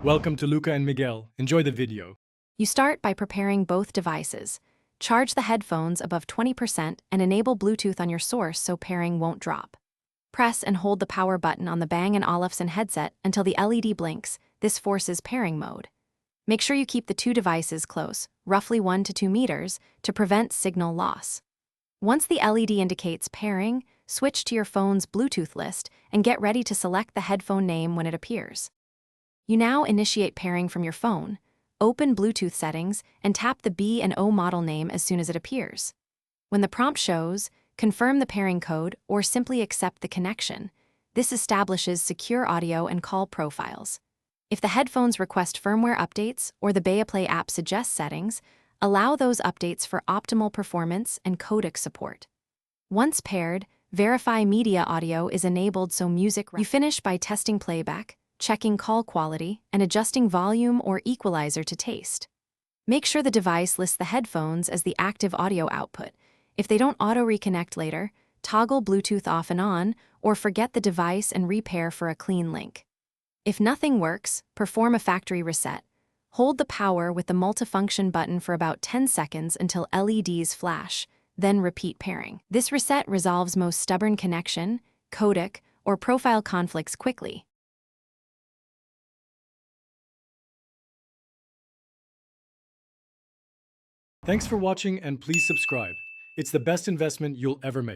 Welcome to Luca and Miguel. Enjoy the video. You start by preparing both devices. Charge the headphones above 20% and enable Bluetooth on your source so pairing won't drop. Press and hold the power button on the Bang & Olufsen headset until the LED blinks. This forces pairing mode. Make sure you keep the two devices close, roughly 1 to 2 meters, to prevent signal loss. Once the LED indicates pairing, switch to your phone's Bluetooth list and get ready to select the headphone name when it appears. You now initiate pairing from your phone. Open Bluetooth settings and tap the B&O model name as soon as it appears. When the prompt shows, confirm the pairing code or simply accept the connection. This establishes secure audio and call profiles. If the headphones request firmware updates or the Beaplay app suggests settings, allow those updates for optimal performance and codec support. Once paired, Verify Media Audio is enabled so music. You finish by testing playback, checking call quality, and adjusting volume or equalizer to taste. Make sure the device lists the headphones as the active audio output. If they don't auto-reconnect later, toggle Bluetooth off and on, or forget the device and repair for a clean link. If nothing works, perform a factory reset. Hold the power with the multifunction button for about 10 seconds until LEDs flash, then repeat pairing. This reset resolves most stubborn connection, codec, or profile conflicts quickly. Thanks for watching and please subscribe. It's the best investment you'll ever make.